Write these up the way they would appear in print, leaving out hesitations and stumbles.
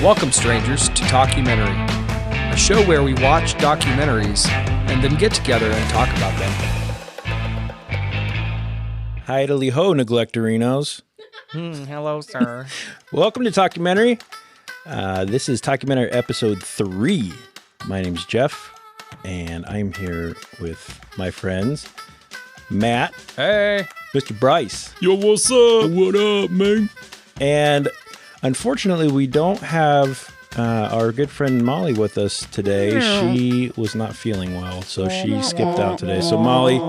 Welcome, strangers, to Talkumentary, a show where we watch documentaries and then get together and talk about them. Hi-dily ho, neglectorinos. Hello, sir. Welcome to Talkumentary. This is Talkumentary episode 3. My name's Jeff, and I'm here with my friends, Matt. Hey. Mr. Brice. Yo, what's up? What up, man? And unfortunately, we don't have our good friend Molly with us today. She was not feeling well, so she skipped out today. So Molly,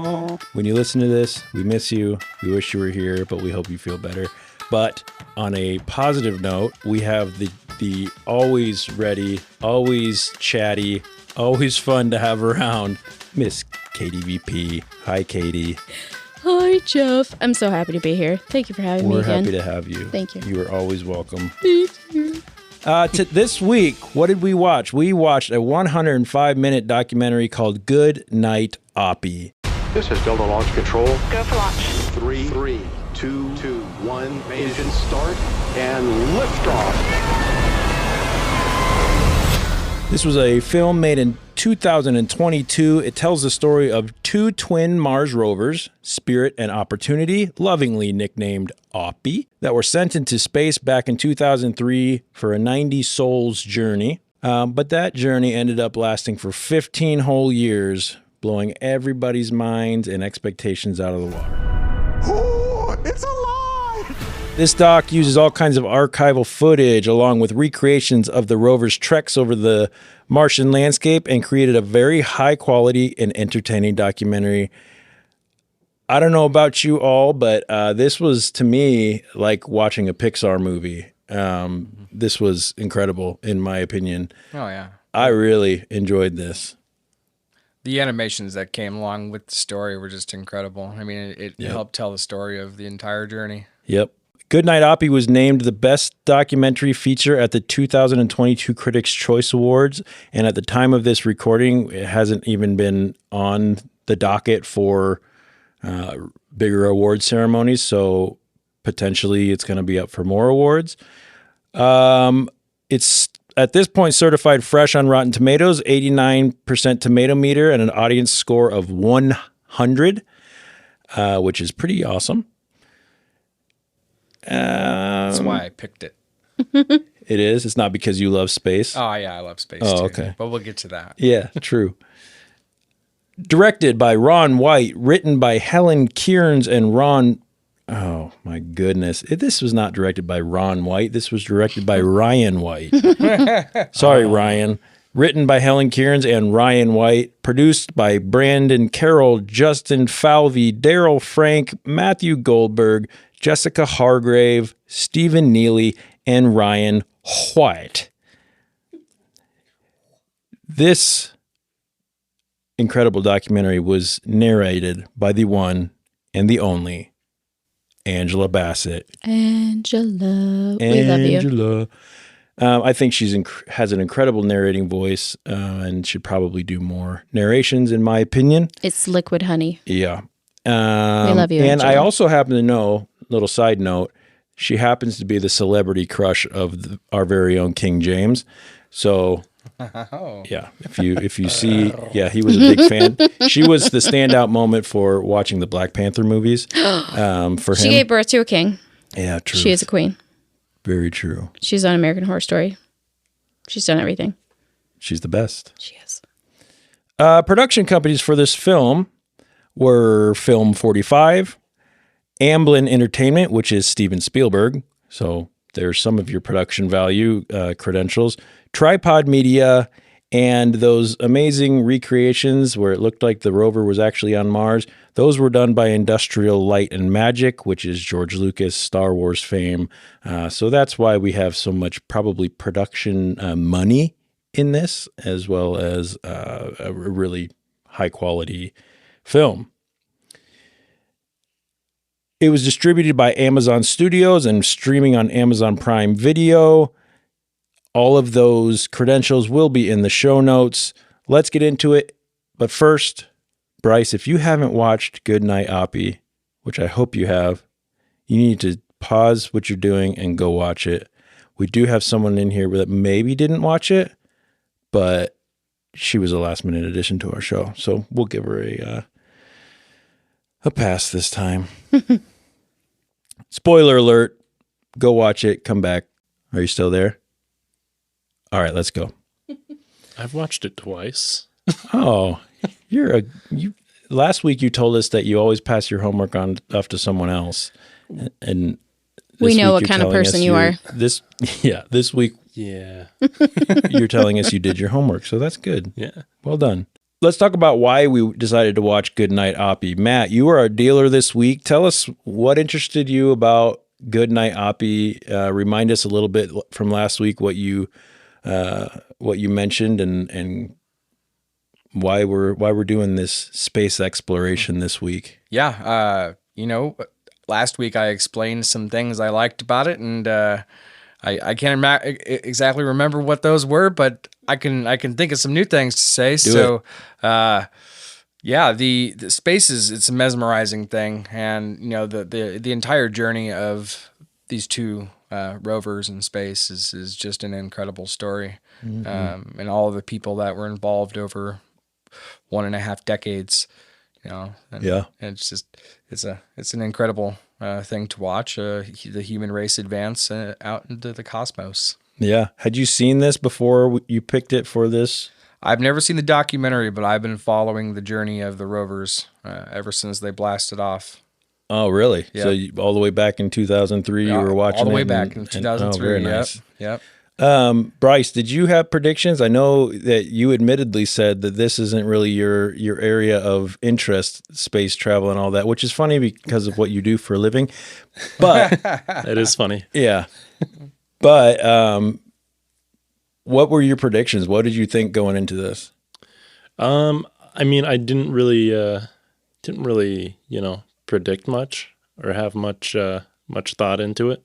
when you listen to this, we miss you. We wish you were here, but we hope you feel better. But on a positive note, we have the always ready, always chatty, always fun to have around, Miss Katy VP. Hi, Katy. Hi, Jeff. I'm so happy to be here. Thank you for having me again. We're happy to have you. Thank you. You are always welcome. This week, what did we watch? We watched a 105-minute documentary called Good Night Oppy. This is Delta Launch Control. Go for launch. 3, 2, 1. Engine start and liftoff. This was a film made in 2022. It tells the story of two twin Mars rovers, Spirit and Opportunity, lovingly nicknamed Oppy, that were sent into space back in 2003 for a 90 souls journey. But that journey ended up lasting for 15 whole years, blowing everybody's minds and expectations out of the water. Oh, it's alive! This doc uses all kinds of archival footage along with recreations of the rover's treks over the Martian landscape and created a very high quality and entertaining documentary. I don't know about you all, but this was to me like watching a Pixar movie. This was incredible in my opinion. Oh, yeah. I really enjoyed this. The animations that came along with the story were just incredible. I mean, it helped tell the story of the entire journey. Yep. Good Night Oppy was named the best documentary feature at the 2022 Critics' Choice Awards. And at the time of this recording, it hasn't even been on the docket for bigger award ceremonies. So potentially it's going to be up for more awards. It's at this point certified fresh on Rotten Tomatoes, 89% tomato meter, and an audience score of 100, which is pretty awesome. That's why I picked it. It is? It's not because you love space? Oh, yeah, I love space too. Okay. But we'll get to that. Yeah, true. Directed by Ron White, written by Helen Kearns and Ron... Oh, my goodness. This was not directed by Ron White. This was directed by Ryan White. Sorry, Ryan. Written by Helen Kearns and Ryan White. Produced by Brandon Carroll, Justin Falvey, Daryl Frank, Matthew Goldberg, Jessica Hargrave, Stephen Neely, and Ryan White. This incredible documentary was narrated by the one and the only Angela Bassett. Angela. We love you. Angela. I think she's has an incredible narrating voice and should probably do more narrations, in my opinion. It's liquid honey. Yeah. We love you, And Angela. I also happen to know, little side note, she happens to be the celebrity crush of our very own King James. So, yeah, if you see, yeah, he was a big fan. She was the standout moment for watching the Black Panther movies. For She him, gave birth to a king. yeah, true. She is a queen. Very true. She's on American Horror Story. She's done everything. She's the best. She is. Production companies for this film were Film 45, Amblin Entertainment, which is Steven Spielberg. So there's some of your production value credentials. Tripod Media, and those amazing recreations where it looked like the rover was actually on Mars. Those were done by Industrial Light and Magic, which is George Lucas, Star Wars fame. So that's why we have so much probably production money in this, as well as a really high quality film. It was distributed by Amazon Studios and streaming on Amazon Prime Video. All of those credentials will be in the show notes. Let's get into it. But first, Brice, if you haven't watched Good Night Oppy, which I hope you have, you need to pause what you're doing and go watch it. We do have someone in here that maybe didn't watch it, but she was a last minute addition to our show. So we'll give her a pass this time. Spoiler alert. Go watch it. Come back. Are you still there? All right, let's go. I've watched it twice. Oh, last week you told us that you always pass your homework off to someone else. And we know what kind of person you are. This week Yeah. you're telling us you did your homework, so that's good. Yeah. Well done. Let's talk about why we decided to watch Good Night Oppy. Matt, you were our dealer this week. Tell us what interested you about Good Night Oppy. Remind us a little bit from last week what you mentioned and why we're doing this space exploration this week. Yeah, last week I explained some things I liked about it, and I can't exactly remember what those were, but I can think of some new things to say. The space it's a mesmerizing thing, and the entire journey of these two rovers in space is just an incredible story, and all of the people that were involved over 1.5 decades. And it's an incredible thing to watch, the human race advance out into the cosmos. Yeah. Had you seen this before you picked it for this? I've never seen the documentary, but I've been following the journey of the rovers ever since they blasted off. Oh, really? Yep. So all the way back in 2003, you were watching it? All the way back in 2003. Very nice. Yep. Brice, did you have predictions? I know that you admittedly said that this isn't really your area of interest, space travel and all that, which is funny because of what you do for a living. But It is funny. Yeah. But what were your predictions? What did you think going into this? I mean, I didn't really predict much or have much thought into it.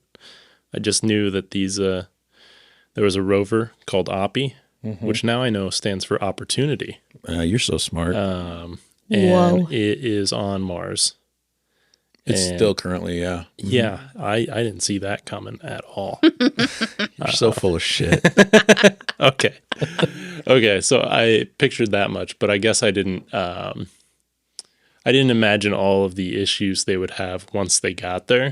I just knew that there was a rover called Oppy, which now I know stands for opportunity. You're so smart. And Whoa. it is on Mars. It's still currently, yeah. Yeah, I didn't see that coming at all. You're so full of shit. Okay, so I pictured that much, but I guess I didn't imagine all of the issues they would have once they got there.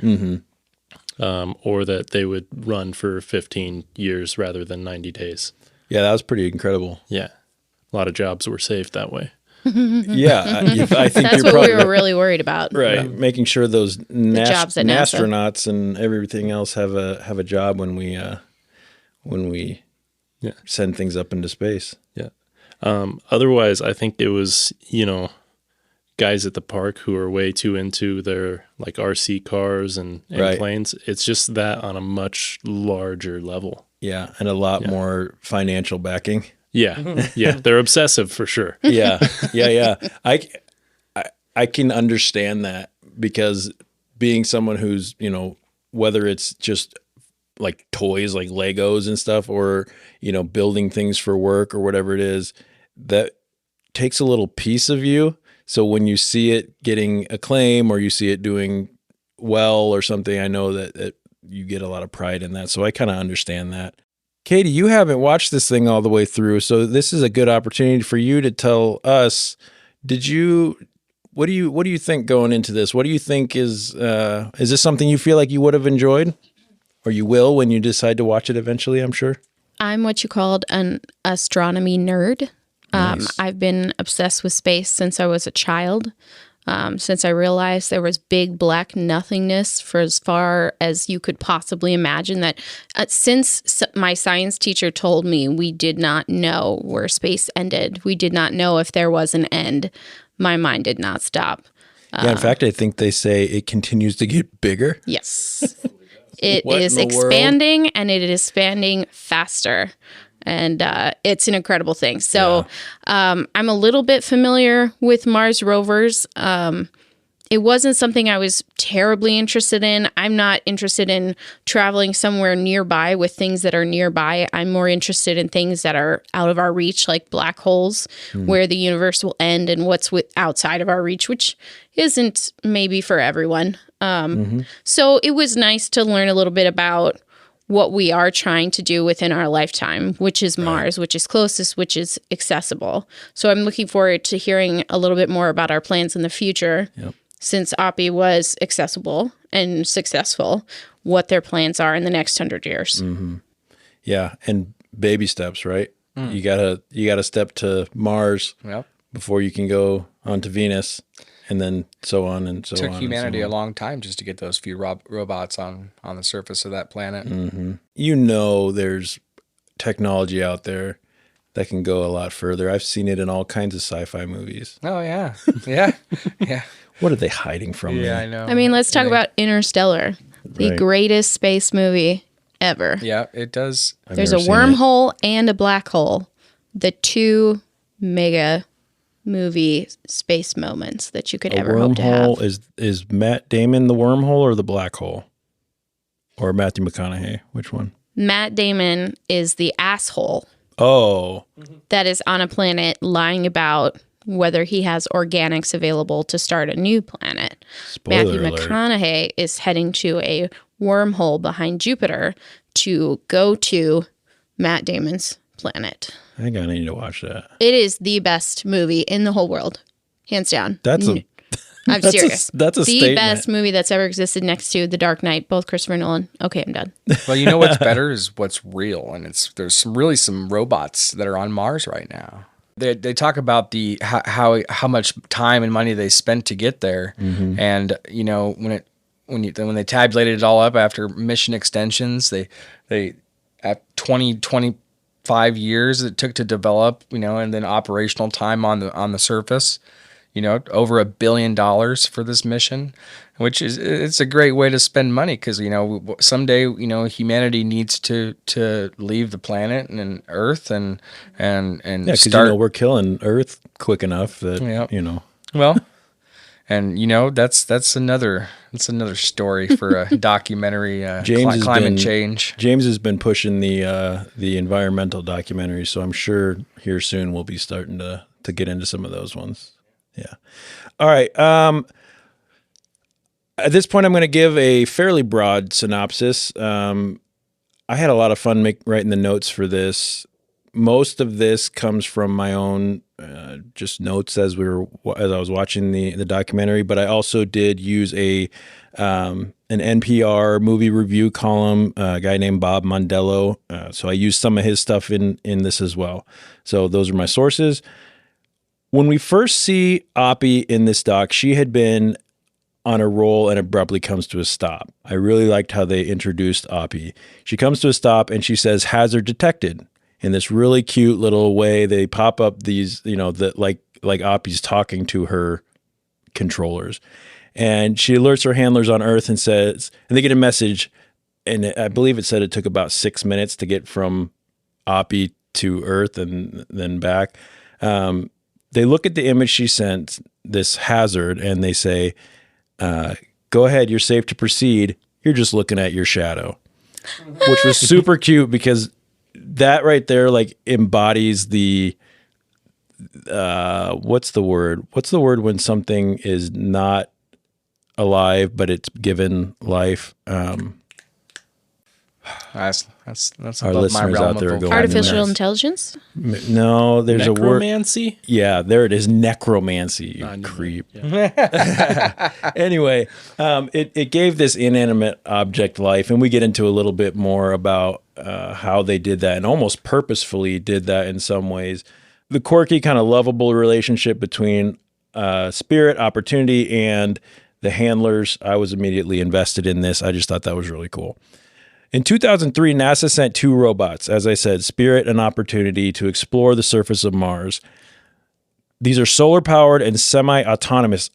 Or that they would run for 15 years rather than 90 days. Yeah, that was pretty incredible. Yeah. A lot of jobs were saved that way. Yeah, I think That's you're what probably we were really worried about. right. Making sure those jobs at NASA. astronauts and everything else have a job when we send things up into space. Yeah. Otherwise, I think it was, guys at the park who are way too into their like RC cars and Right. planes. It's just that on a much larger level. Yeah, and a lot more financial backing. Yeah. Yeah. They're obsessive for sure. Yeah. I can understand that because being someone who's, whether it's just like toys like Legos and stuff or, building things for work or whatever it is, that takes a little piece of you. So when you see it getting acclaim or you see it doing well or something, I know that you get a lot of pride in that. So I kind of understand that. Katy, you haven't watched this thing all the way through, so this is a good opportunity for you to tell us, what do you think going into this? What do you think is this something you feel like you would have enjoyed? Or you will when you decide to watch it eventually, I'm sure? I'm what you called an astronomy nerd. Nice. I've been obsessed with space since I was a child. Since I realized there was big black nothingness for as far as you could possibly imagine that since my science teacher told me we did not know where space ended, we did not know if there was an end, my mind did not stop. Yeah, in fact, I think they say it continues to get bigger. Yes. It What is in the world? expanding and it is expanding faster. And it's an incredible thing. So I'm a little bit familiar with Mars rovers. It wasn't something I was terribly interested in. I'm not interested in traveling somewhere nearby with things that are nearby. I'm more interested in things that are out of our reach, like black holes, where the universe will end and what's outside of our reach, which isn't maybe for everyone. So it was nice to learn a little bit about what we are trying to do within our lifetime, which is Mars, which is closest, which is accessible. So I'm looking forward to hearing a little bit more about our plans in the future. Since Oppy was accessible and successful, what their plans are in the next 100 years. Yeah, and baby steps, right? You gotta step to Mars before you can go onto Venus, and then so on and so on. Took humanity and a long time just to get those few robots on the surface of that planet. You know, there's technology out there that can go a lot further. I've seen it in all kinds of sci-fi movies. Oh yeah, yeah. What are they hiding from me? Yeah, I know. I mean, let's talk about Interstellar, the greatest space movie ever. Yeah, it does. There's a wormhole and a black hole, the two mega movie space moments that you could ever hope to have. Wormhole is Matt Damon the wormhole or the black hole? Or Matthew McConaughey? Which one? Matt Damon is the asshole Oh. that is on a planet lying about whether he has organics available to start a new planet. Spoiler Matthew alert. McConaughey is heading to a wormhole behind Jupiter to go to Matt Damon's planet. I think I need to watch that. It is the best movie in the whole world, hands down. That's a I'm that's serious. that's a the statement. best movie that's ever existed next to The Dark Knight, both Christopher Nolan. Okay, I'm done. Well, you know what's better is what's real, and there's some robots that are on Mars right now. They talk about the how much time and money they spent to get there, and you know when they tabulated it all up after mission extensions, they at 25 years it took to develop, you know, and then operational time on the surface. You know, over $1 billion for this mission, which is it's a great way to spend money because you know someday you know humanity needs to leave the planet and Earth and because start. you know we're killing Earth quick enough that you know. Well, and you know that's another story for a documentary. Climate change. James has been pushing the environmental documentary, so I'm sure here soon we'll be starting to get into some of those ones. Yeah. All right. At this point, I'm going to give a fairly broad synopsis. I had a lot of fun writing the notes for this. Most of this comes from my own just notes as I was watching the documentary, but I also did use an NPR movie review column, a guy named Bob Mondello. So I used some of his stuff in this as well. So those are my sources. When we first see Oppy in this doc, she had been on a roll and abruptly comes to a stop. I really liked how they introduced Oppy. She comes to a stop and she says, "Hazard detected," in this really cute little way. They pop up these, you know, that like Oppy's talking to her controllers. And she alerts her handlers on Earth and they get a message. And I believe it said it took about 6 minutes to get from Oppy to Earth and then back. They look at the image she sent, this hazard, and they say, "Go ahead, you're safe to proceed. You're just looking at your shadow," which was super cute because that right there like embodies the what's the word? What's the word when something is not alive but it's given life? That's Our above my listeners realm out there of are going, Artificial nuts. Intelligence? No, there's a word. Necromancy? Yeah, there it is. Necromancy, you creep. Yeah. Anyway, it gave this inanimate object life, and we get into a little bit more about how they did that and almost purposefully did that in some ways. The quirky, kind of lovable relationship between Spirit, Opportunity, and the handlers. I was immediately invested in this. I just thought that was really cool. In 2003, NASA sent two robots, as I said, Spirit and Opportunity, to explore the surface of Mars. These are solar-powered and semi-autonomous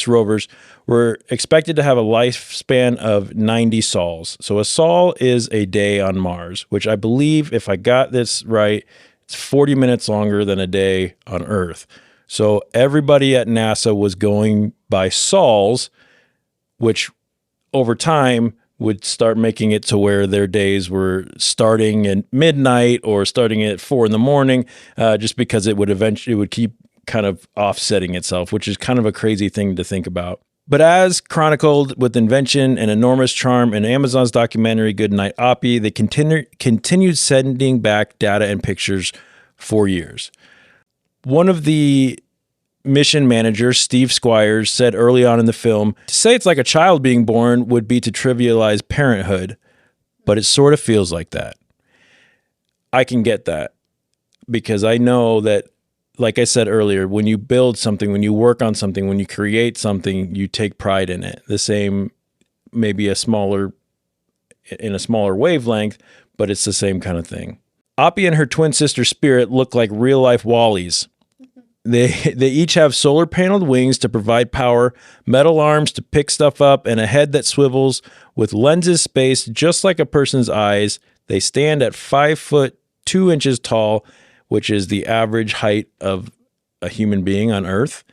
rovers were expected to have a lifespan of 90 sols. So a sol is a day on Mars, which I believe, if I got this right, it's 40 minutes longer than a day on Earth. So everybody at NASA was going by sols, which over time would start making it to where their days were starting at midnight or starting at 4 a.m, just because it would keep kind of offsetting itself, which is kind of a crazy thing to think about. But as chronicled with invention and enormous charm in Amazon's documentary Good Night Oppy, they continued sending back data and pictures for years. One of the mission managers, Steve Squires, said early on in the film, to say it's like a child being born would be to trivialize parenthood, but it sort of feels like that. I can get that because I know that, like I said earlier, when you build something, when you work on something, when you create something, you take pride in it. The same, maybe in a smaller wavelength, but it's the same kind of thing. Oppy and her twin sister Spirit look like real-life Wallies. They each have solar-paneled wings to provide power, metal arms to pick stuff up, and a head that swivels with lenses spaced just like a person's eyes. They stand at 5 foot 2 inches tall, which is the average height of a human being on Earth.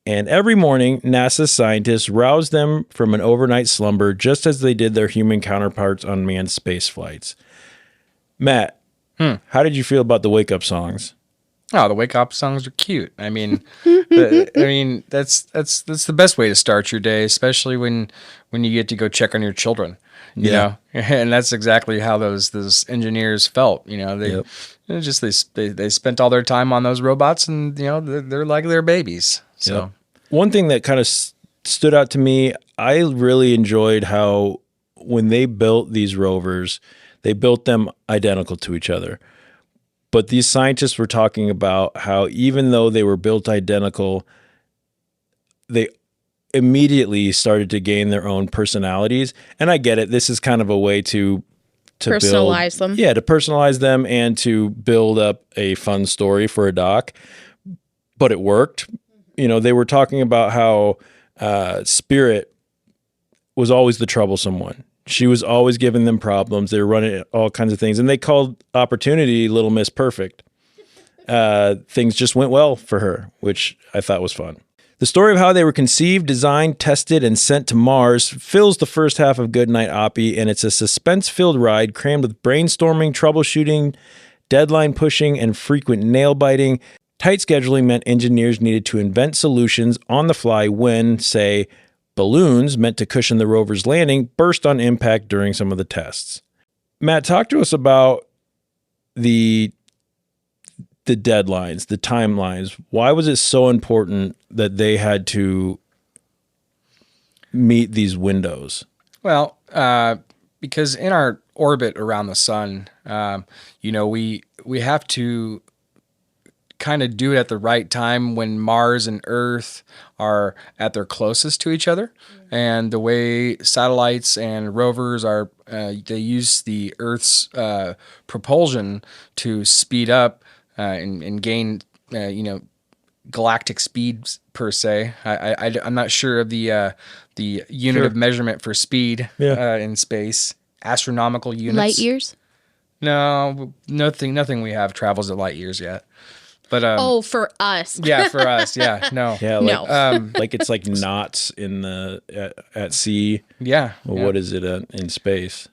And every morning, NASA scientists rouse them from an overnight slumber, just as they did their human counterparts on manned space flights. Matt, how did you feel about the wake-up songs? Oh, the wake up songs are cute. I mean, that's the best way to start your day, especially when you get to go check on your children. You know, and that's exactly how those engineers felt. You know, they spent all their time on those robots, and you know they're like their babies. So one thing that kind of stood out to me, I really enjoyed how when they built these rovers, they built them identical to each other. But these scientists were talking about how even though they were built identical, they immediately started to gain their own personalities. And I get it. This is kind of a way to personalize them. Yeah, to personalize them and to build up a fun story for a doc. But it worked. You know, they were talking about how Spirit was always the troublesome one. She was always giving them problems. They were running all kinds of things. And they called Opportunity Little Miss Perfect. Things just went well for her, which I thought was fun. The story of how they were conceived, designed, tested, and sent to Mars fills the first half of Good Night Oppy, and it's a suspense-filled ride crammed with brainstorming, troubleshooting, deadline pushing, and frequent nail-biting. Tight scheduling meant engineers needed to invent solutions on the fly when, say, balloons meant to cushion the rover's landing burst on impact during some of the tests. Matt, talk to us about the deadlines, the timelines. Why was it so important that they had to meet these windows? Well, because in our orbit around the sun, you know, we have to kind of do it at the right time when Mars and Earth are at their closest to each other. And the way satellites and rovers are, they use the Earth's propulsion to speed up and gain, you know, galactic speeds per se. I'm not sure of the unit of measurement for speed in space. Astronomical units. Light years? No, nothing we have travels at light years yet. But for us. Yeah, for us. Yeah, no. Yeah, No. like it's like knots in the at sea. Yeah. Well, yeah. what is it in space?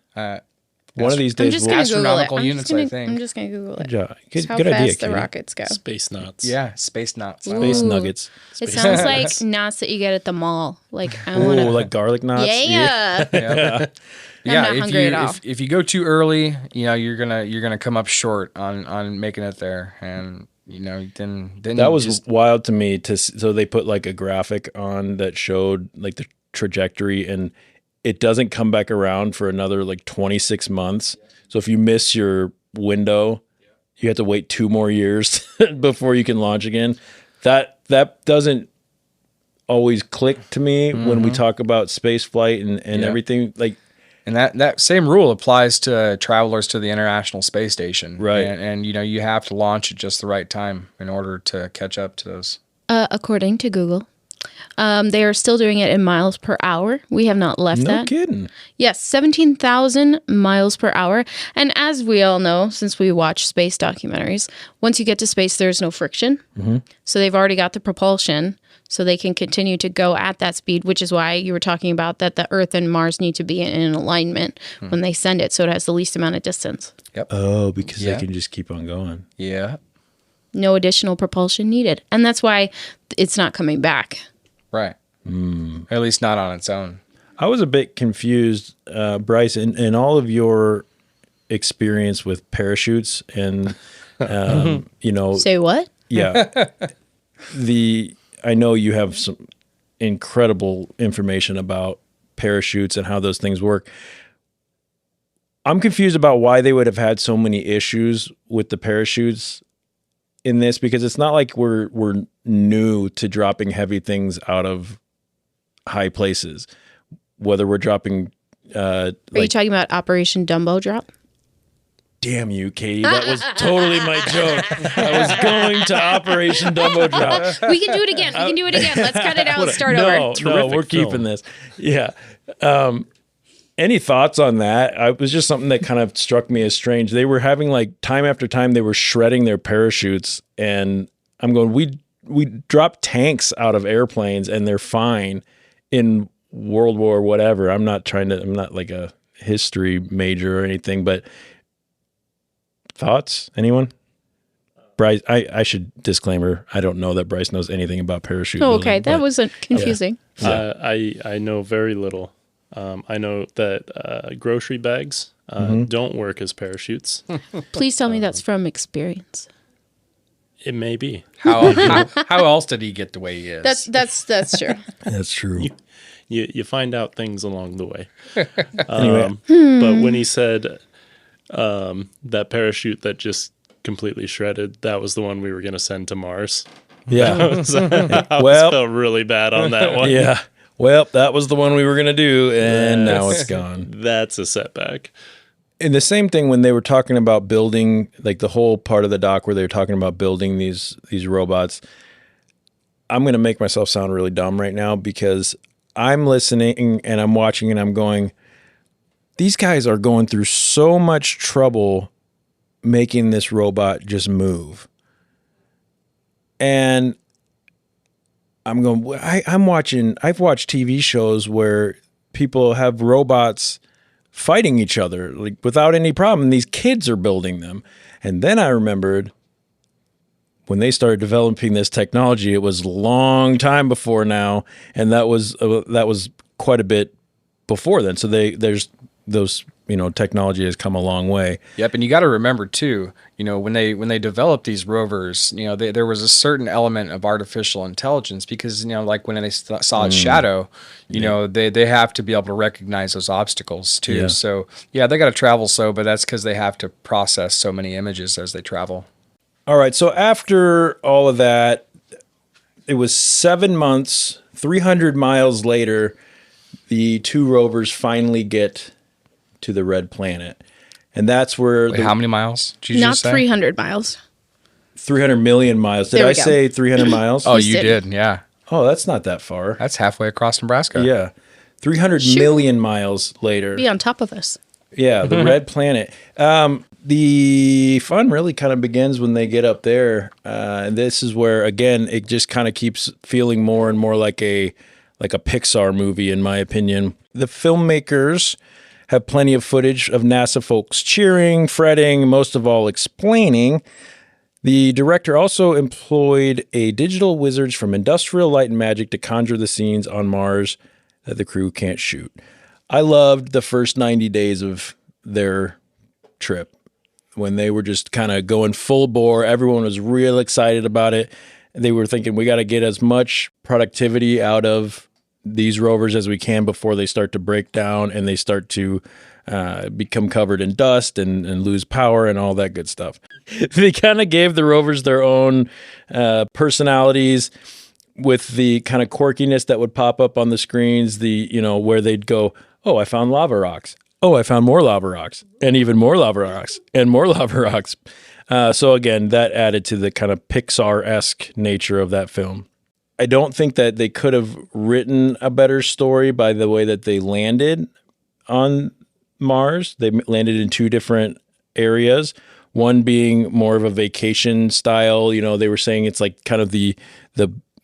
One of these I'm days, just we'll going to Google it. astronomical units, I think. I'm just going to Google it. Good It's how idea, fast the Katy. rockets go. Space knots. Yeah, space knots. Space Ooh. nuggets. It sounds like knots that you get at the mall. Like, I want Oh, to. like garlic knots. Yeah. Yeah. I'm Yeah, not hungry at all. if you go too early, you know, you're gonna come up short on making it there, and you know, then That you was just, wild to me. So they put like a graphic on that showed like the trajectory, and it doesn't come back around for another like 26 months. So if you miss your window, you have to wait 2 more years before you can launch again. That doesn't always click to me when we talk about space flight and everything. Like, and that same rule applies to travelers to the International Space Station, Right. And you know, you have to launch at just the right time in order to catch up to those. According to Google, they are still doing it in miles per hour. We have not left no that. kidding. Yes, 17,000 miles per hour. And as we all know, since we watch space documentaries, once you get to space, there's no friction. So they've already got the propulsion, so they can continue to go at that speed, which is why you were talking about that the Earth and Mars need to be in alignment when they send it, so it has the least amount of distance. Yep. Oh, because Yeah. they can just keep on going. Yeah. No additional propulsion needed. And that's why it's not coming back. Right. At least not on its own. I was a bit confused, Brice, in all of your experience with parachutes and, Say what? yeah, I know you have some incredible information about parachutes and how those things work. I'm confused about why they would have had so many issues with the parachutes in this, because it's not like we're new to dropping heavy things out of high places. Whether we're dropping, Are you talking about Operation Dumbo Drop? Damn you, Katy! That was totally my joke. I was going to Operation Dumbo Drop. We can do it again. Let's cut it out and start over. No, Terrific we're film. keeping this. Yeah. Any thoughts on that? It was just something that kind of struck me as strange. They were having like time after time, they were shredding their parachutes, and I'm going, we drop tanks out of airplanes and they're fine in World War whatever. I'm not like a history major or anything, but thoughts? Anyone? Brice, I should disclaimer, I don't know that Brice knows anything about parachute Oh, building, okay. That but- wasn't confusing. I know very little. I know that grocery bags don't work as parachutes. Please tell me that's from experience. It may be. How else did he get the way he is? That's true. That's true. You find out things along the way. Anyway. But when he said that parachute that just completely shredded, that was the one we were going to send to Mars. Yeah. I felt really bad on that one. Yeah. Well, that was the one we were going to do, and now it's gone. That's a setback. And the same thing when they were talking about building, like the whole part of the doc where they were talking about building these robots. I'm going to make myself sound really dumb right now because I'm listening and I'm watching and I'm going, these guys are going through so much trouble making this robot just move. And I'm going, I've watched TV shows where people have robots fighting each other like without any problem. These kids are building them. And then I remembered when they started developing this technology, it was a long time before now. And that was quite a bit before then. So there's those, technology has come a long way. Yep, and you got to remember too, when they developed these rovers, there was a certain element of artificial intelligence because like when they saw its shadow, they have to be able to recognize those obstacles too. Yeah. So yeah, they got to travel but that's because they have to process so many images as they travel. All right, so after all of that, it was 7 months, 300 miles later, the two rovers finally get to the red planet. And that's where... Wait, how many miles did you Not just say? 300 miles. 300 million miles. Did There we I go. say 300 miles? Oh, You you did. did, yeah. Oh, that's not that far. That's halfway across Nebraska. Yeah. 300 million miles later. Be on top of us. Yeah, the red planet. The fun really kind of begins when they get up there. And this is where, again, it just kind of keeps feeling more and more like a Pixar movie, in my opinion. The filmmakers have plenty of footage of NASA folks cheering, fretting, most of all explaining. The director also employed a digital wizards from Industrial Light and Magic to conjure the scenes on Mars that the crew can't shoot. I loved the first 90 days of their trip when they were just kind of going full bore. Everyone was real excited about it. They were thinking we got to get as much productivity out of these rovers as we can before they start to break down and they start to become covered in dust and lose power and all that good stuff. They kind of gave the rovers their own personalities with the kind of quirkiness that would pop up on the screens, where they'd go, oh, I found lava rocks. Oh, I found more lava rocks and even more lava rocks and more lava rocks. So again, that added to the kind of Pixar-esque nature of that film. I don't think that they could have written a better story by the way that they landed on Mars. They landed in two different areas, one being more of a vacation style. They were saying it's like kind of the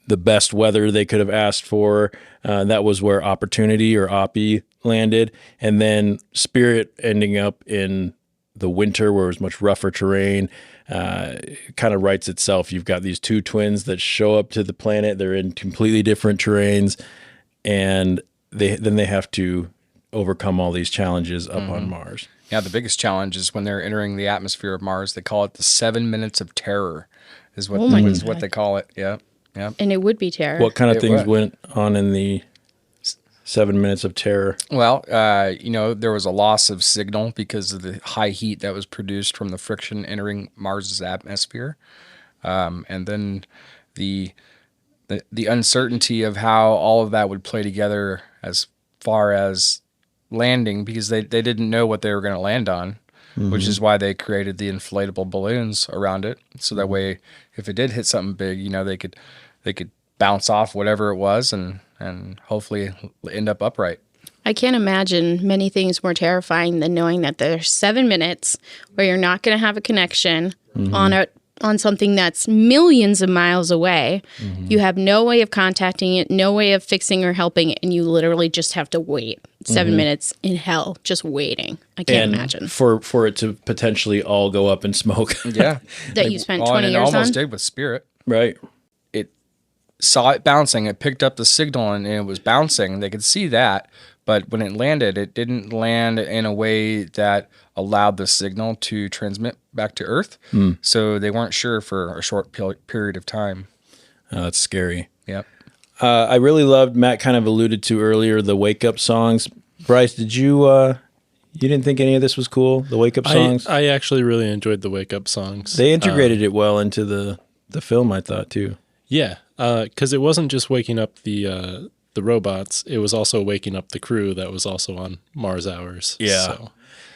best weather they could have asked for. That was where Opportunity or Oppy landed. And then Spirit ending up in the winter where it was much rougher terrain. Kind of writes itself. You've got these two twins that show up to the planet. They're in completely different terrains. and they have to overcome all these challenges up on Mars. Yeah, the biggest challenge is when they're entering the atmosphere of Mars. They call it the 7 minutes of terror, is what what they call it. Yeah, yeah. And it would be terror. What kind of It things would. went on in the 7 minutes of terror? Well, there was a loss of signal because of the high heat that was produced from the friction entering Mars's atmosphere, and then the uncertainty of how all of that would play together as far as landing, because they didn't know what they were going to land on, which is why they created the inflatable balloons around it, so that way if it did hit something big, they could bounce off whatever it was and hopefully end up upright. I can't imagine many things more terrifying than knowing that there's 7 minutes where you're not going to have a connection on something that's millions of miles away. You have no way of contacting it, no way of fixing or helping it, and you literally just have to wait 7 minutes in hell, just waiting. I can't imagine. For it to potentially all go up in smoke. Yeah. That you spent Well, 20 and years it almost on. did with Spirit. Right. It saw it bouncing. It picked up the signal and it was bouncing. They could see that. But when it landed, it didn't land in a way that allowed the signal to transmit back to Earth. So they weren't sure for a short period of time. Oh, that's scary. Yep. I really loved, Matt kind of alluded to earlier, the wake up songs. Brice, did you didn't think any of this was cool? The wake up songs? I actually really enjoyed the wake up songs. They integrated it well into the film, I thought, too. Yeah, because it wasn't just waking up the robots; it was also waking up the crew that was also on Mars Hours. Yeah. So,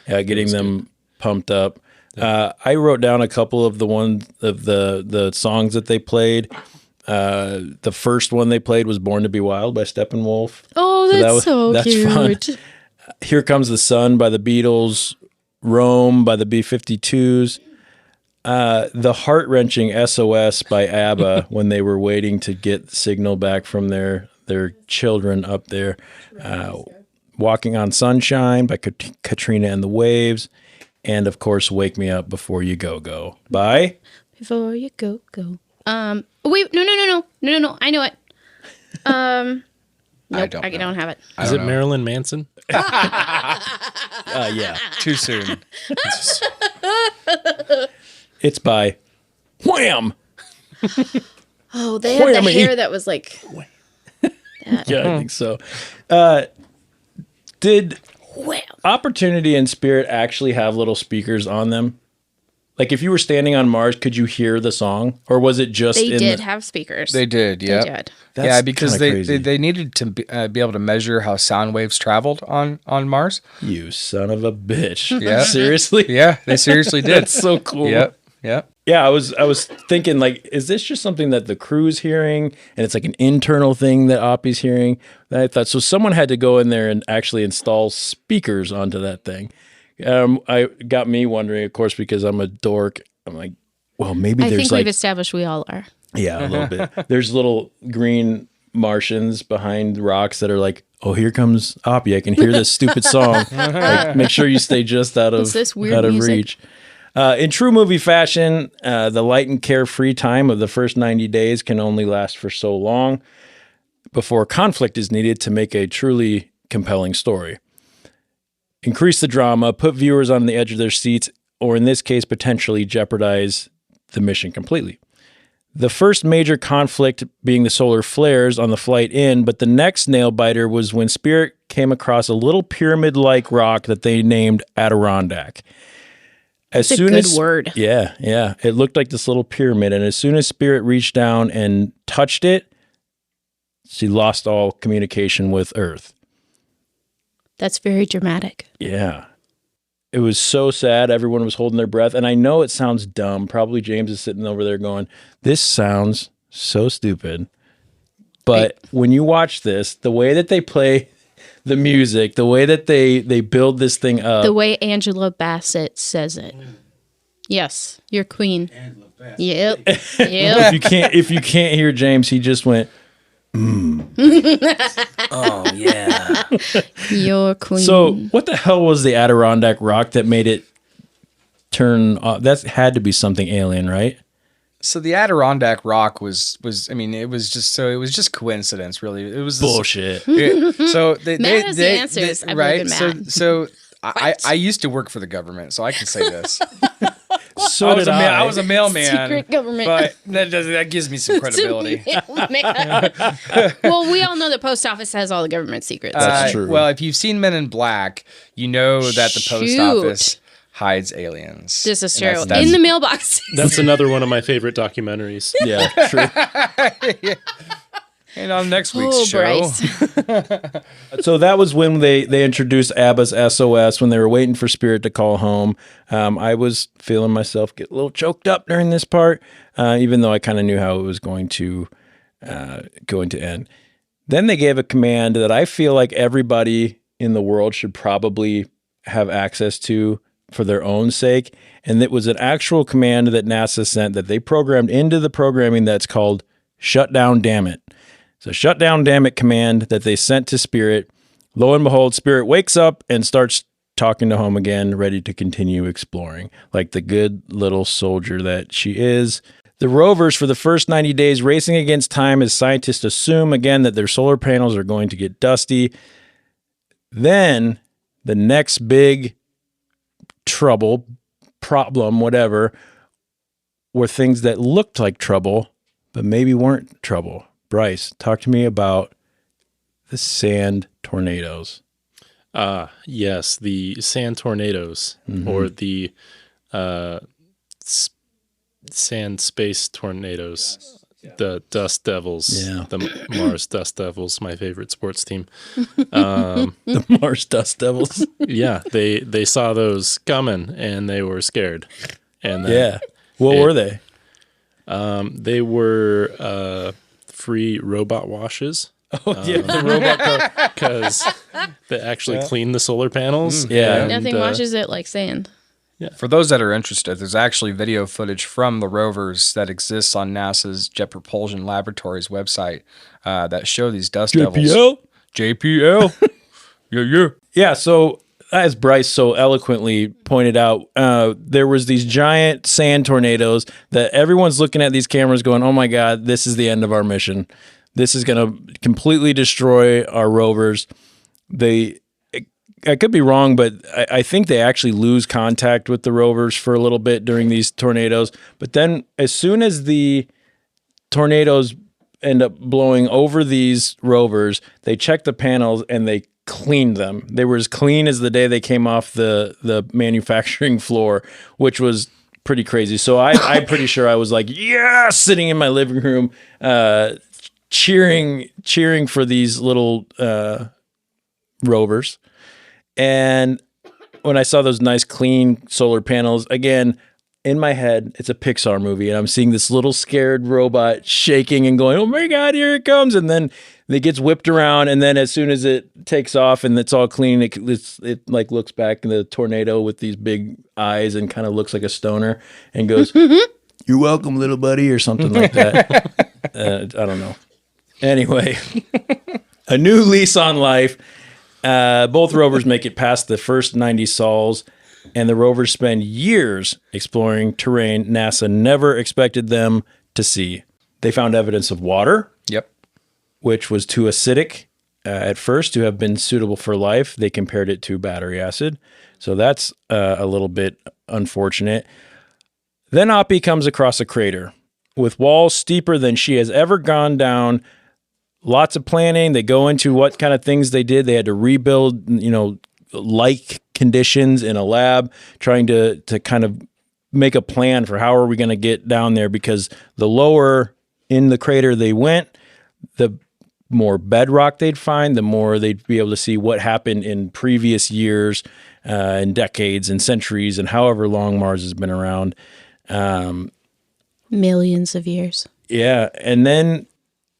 Yeah, getting them pumped up. I wrote down a couple of the songs that they played. The first one they played was "Born to Be Wild" by Steppenwolf. Oh, that's cute. Fun. "Here Comes the Sun" by the Beatles. "Rome" by the B-52s. The heart-wrenching "SOS" by ABBA when they were waiting to get the signal back from their children up there. "Walking on Sunshine" by Katrina and the Waves. And, of course, "Wake Me Up Before You Go Go" by... Before you go. Wait, no. I know it. Nope, I don't have it. is it Marilyn Manson? yeah. Too soon. It's by Wham! Oh, they had the Whammy. hair that was like that. Yeah, I think so. Did Opportunity and Spirit actually have little speakers on them? Like, if you were standing on Mars, could you hear the song? Or was it just They in did the... have speakers. They did, yeah. They did. That's Yeah, because kinda crazy. they needed to be able to measure how sound waves traveled on Mars. You son of a bitch. Yeah. Seriously? Yeah, they seriously did. That's so cool. Yep. Yeah, I was thinking, like, is this just something that the crew's hearing, and it's like an internal thing that Oppy's hearing? And I thought, so someone had to go in there and actually install speakers onto that thing. I got me wondering, of course, because I'm a dork. I'm like, well, maybe I there's think like, we've established we all are. yeah, a little bit. There's little green Martians behind rocks that are like, oh, here comes Oppy. I can hear this stupid song. Like, make sure you stay just out What's this of weird music? reach. In true movie fashion, the light and carefree time of the first 90 days can only last for so long before conflict is needed to make a truly compelling story. Increase the drama, put viewers on the edge of their seats, or in this case, potentially jeopardize the mission completely. The first major conflict being the solar flares on the flight in, but the next nail biter was when Spirit came across a little pyramid-like rock that they named Adirondack. That's a good word. Yeah. It looked like this little pyramid, and as soon as Spirit reached down and touched it, she lost all communication with Earth. That's very dramatic. Yeah. It was so sad. Everyone was holding their breath. And I know it sounds dumb. Probably James is sitting over there going, this sounds so stupid. But when you watch this, the way that they play the music, the way that they build this thing up. The way Angela Bassett says it. Yes, your queen. Angela Bassett. Yep. if you can't hear James, he just went, Oh yeah. Your queen. So what the hell was the Adirondack rock that made it turn off? That had to be something alien, right? So the Adirondack Rock was I mean it was just coincidence really. It was Bullshit. So Matt has the answers. I believe in Matt. So I used to work for the government, so I can say this. So I was a mailman. Secret government. But that gives me some credibility. Well, we all know the post office has all the government secrets. That's true. Well, if you've seen Men in Black, you know that the post Shoot. office hides aliens. This is And true. that's- In the mailbox. That's another one of my favorite documentaries. Yeah, true. And on next week's Oh, show, Brice. So that was when they introduced ABBA's SOS, when they were waiting for Spirit to call home. I was feeling myself get a little choked up during this part, even though I kind of knew how it was going to end. Then they gave a command that I feel like everybody in the world should probably have access to for their own sake. And it was an actual command that NASA sent that they programmed into the programming that's called "Shut Down, Damn It." So "Shut Down, Damn It" command that they sent to Spirit. Lo and behold, Spirit wakes up and starts talking to home again, ready to continue exploring, like the good little soldier that she is. The rovers, for the first 90 days, racing against time as scientists assume again that their solar panels are going to get dusty. Then the next big problem, whatever, were things that looked like trouble, but maybe weren't trouble. Brice, talk to me about the sand tornadoes. Yes, the sand tornadoes or the sand space tornadoes, the Dust Devils, the Mars Dust Devils, my favorite sports team. The Mars Dust Devils. Yeah, they saw those coming and they were scared. And then What were they? they were free robot washes. The robot car. Because they actually clean the solar panels. Yeah. and, Nothing washes it like sand. for those that are interested, there's actually video footage from the rovers that exists on NASA's Jet Propulsion Laboratory's website that show these dust devils. JPL. Yeah. Yeah, so as Brice so eloquently pointed out, there was these giant sand tornadoes that everyone's looking at these cameras going, oh my God, this is the end of our mission. This is going to completely destroy our rovers. I could be wrong, but I think they actually lose contact with the rovers for a little bit during these tornadoes. But then as soon as the tornadoes end up blowing over these rovers, they check the panels and they cleaned them. They were as clean as the day they came off the manufacturing floor, which was pretty crazy. So I'm pretty sure I was like, yeah, sitting in my living room, cheering for these little rovers. And when I saw those nice clean solar panels, again, in my head, it's a Pixar movie, and I'm seeing this little scared robot shaking and going, oh my God, here it comes. And then it gets whipped around, and then as soon as it takes off and it's all clean, it like looks back in the tornado with these big eyes and kind of looks like a stoner and goes, you're welcome, little buddy, or something like that. I don't know. Anyway, a new lease on life. Both rovers make it past the first 90 sols, and the rovers spend years exploring terrain NASA never expected them to see. They found evidence of water, Yep. which was too acidic at first to have been suitable for life. They compared it to battery acid. So that's a little bit unfortunate. Then Oppy comes across a crater with walls steeper than she has ever gone down. Lots of planning. They go into what kind of things they did. They had to rebuild, like conditions in a lab, trying to kind of make a plan for how are we going to get down there, because the lower in the crater they went, the more bedrock they'd find, the more they'd be able to see what happened in previous years and decades and centuries and however long Mars has been around. Millions of years. Yeah. And then,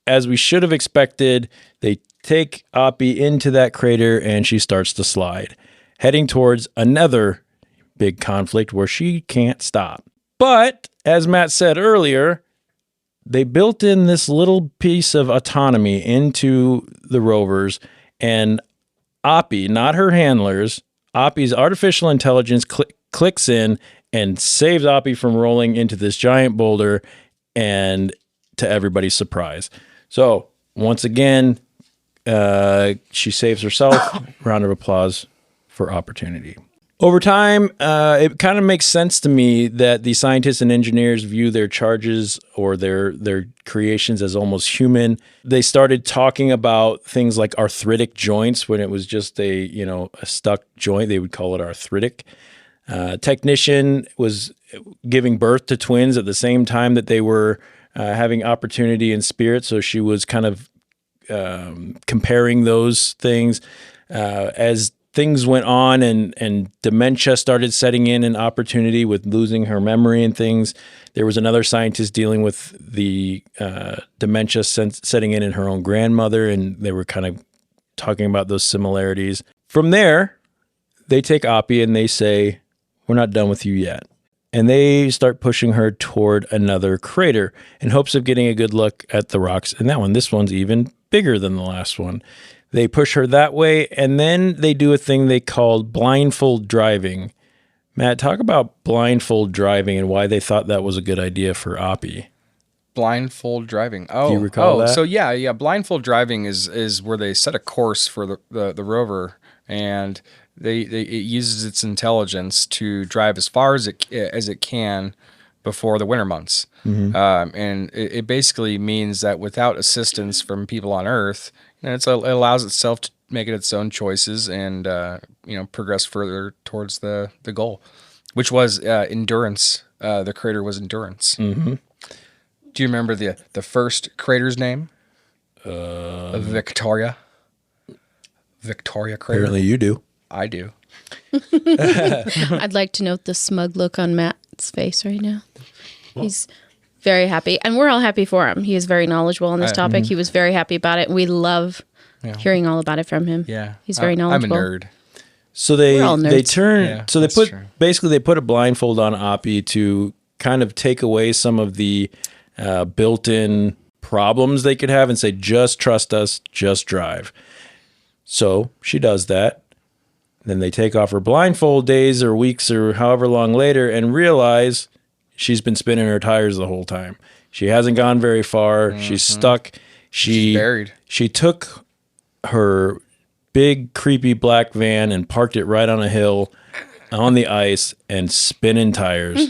as we should have expected, they take Oppy into that crater and she starts to slide, heading towards another big conflict where she can't stop. But as Matt said earlier, they built in this little piece of autonomy into the rovers, and Oppy, not her handlers, Oppy's artificial intelligence clicks in and saves Oppy from rolling into this giant boulder and to everybody's surprise. So once again, she saves herself. Round of applause for Opportunity. Over time, it kind of makes sense to me that the scientists and engineers view their charges or their creations as almost human. They started talking about things like arthritic joints when it was just a stuck joint. They would call it arthritic. Technician was giving birth to twins at the same time that they were having Opportunity and Spirit. So she was kind of comparing those things as things went on and dementia started setting in Opportunity with losing her memory and things. There was another scientist dealing with the dementia setting in her own grandmother, and they were kind of talking about those similarities. From there, they take Oppy and they say, "We're not done with you yet." And they start pushing her toward another crater in hopes of getting a good look at the rocks in that one. This one's even bigger than the last one. They push her that way, and then they do a thing they called blindfold driving. Matt, talk about blindfold driving and why they thought that was a good idea for Oppy. Blindfold driving. Oh, do you recall that? So yeah. Blindfold driving is where they set a course for the rover, and it uses its intelligence to drive as far as it can before the winter months. And it basically means that without assistance from people on Earth, it allows itself to make its own choices and progress further towards the goal, which was endurance. The crater was endurance. Do you remember the first crater's name? Victoria. Victoria crater. Apparently you do. I do. I'd like to note the smug look on Matt's face right now. He's very happy, and we're all happy for him. He is very knowledgeable on this topic. He was very happy about it. We love hearing all about it from him. Yeah, he's very knowledgeable. I'm a nerd. So they turn. Yeah, so they put a blindfold on Oppy to kind of take away some of the built-in problems they could have and say, just trust us, just drive. So she does that. Then they take off her blindfold days or weeks or however long later and realize she's been spinning her tires the whole time. She hasn't gone very far. She's stuck. She's buried. She took her big, creepy black van and parked it right on a hill on the ice and spinning tires.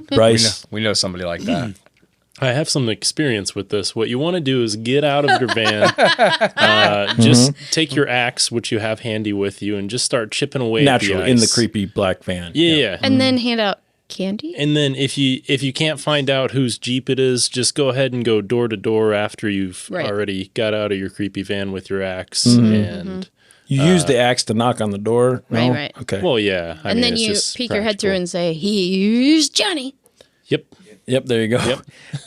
Brice. We know somebody like that. I have some experience with this. What you want to do is get out of your van, just take your axe, which you have handy with you, and just start chipping away naturally at the ice. In the creepy black van. Yeah. And then hand out candy. And then if you can't find out whose Jeep it is, just go ahead and go door to door after you've already got out of your creepy van with your axe and. You use the axe to knock on the door? No? Right. Okay. Well, yeah. And then you peek your head through and say, "Here's Johnny." Yep, there you go. Yep.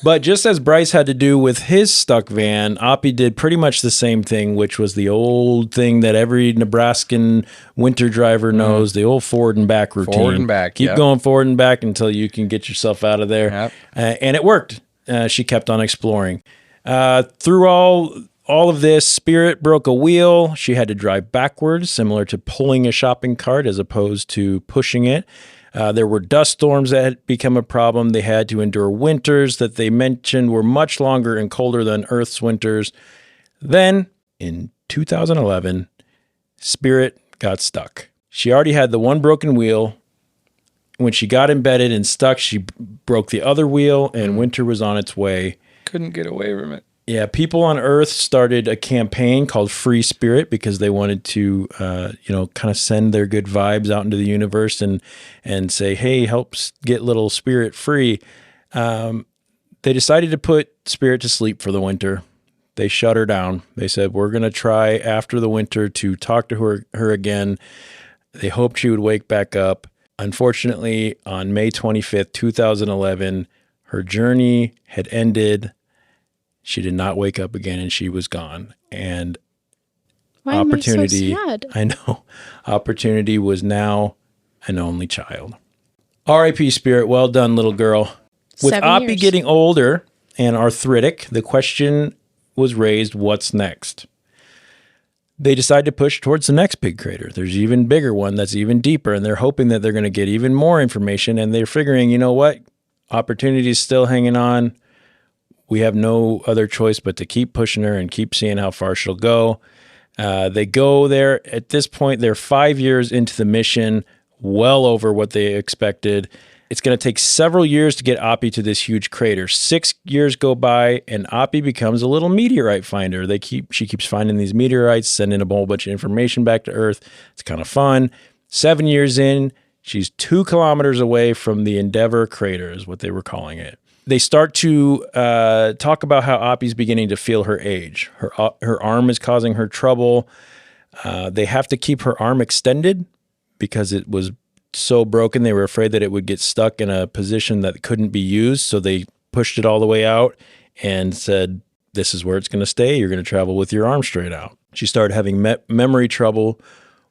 But just as Brice had to do with his stuck van, Oppy did pretty much the same thing, which was the old thing that every Nebraskan winter driver knows, the old forward and back routine. Forward and back, Keep going forward and back until you can get yourself out of there. Yep. And it worked. She kept on exploring. Through all of this, Spirit broke a wheel. She had to drive backwards, similar to pulling a shopping cart as opposed to pushing it. There were dust storms that had become a problem. They had to endure winters that they mentioned were much longer and colder than Earth's winters. Then, in 2011, Spirit got stuck. She already had the one broken wheel. When she got embedded and stuck, she broke the other wheel, and winter was on its way. Couldn't get away from it. Yeah, people on Earth started a campaign called Free Spirit because they wanted to, kind of send their good vibes out into the universe and say, hey, help get little Spirit free. They decided to put Spirit to sleep for the winter. They shut her down. They said, we're going to try after the winter to talk to her again. They hoped she would wake back up. Unfortunately, on May 25th, 2011, her journey had ended. She did not wake up again, and she was gone. And Why Opportunity, am I so sad? I know, Opportunity was now an only child. R.I.P. Spirit, well done, little girl. With 7 Oppy years. getting older and arthritic, the question was raised, what's next? They decide to push towards the next big crater. There's an even bigger one that's even deeper, and they're hoping that they're going to get even more information, and they're figuring, you know what? Opportunity's still hanging on. we have no other choice but to keep pushing her and keep seeing how far she'll go. They go there. At this point, they're 5 years into the mission, well over what they expected. It's going to take several years to get Oppy to this huge crater. 6 years go by, and Oppy becomes a little meteorite finder. She keeps finding these meteorites, sending a whole bunch of information back to Earth. It's kind of fun. 7 years in, she's 2 kilometers away from the Endeavour crater, is what they were calling it. They start to talk about how Oppy's beginning to feel her age. Her arm is causing her trouble. They have to keep her arm extended because it was so broken. They were afraid that it would get stuck in a position that couldn't be used. So they pushed it all the way out and said, this is where it's going to stay. You're going to travel with your arm straight out. She started having memory trouble,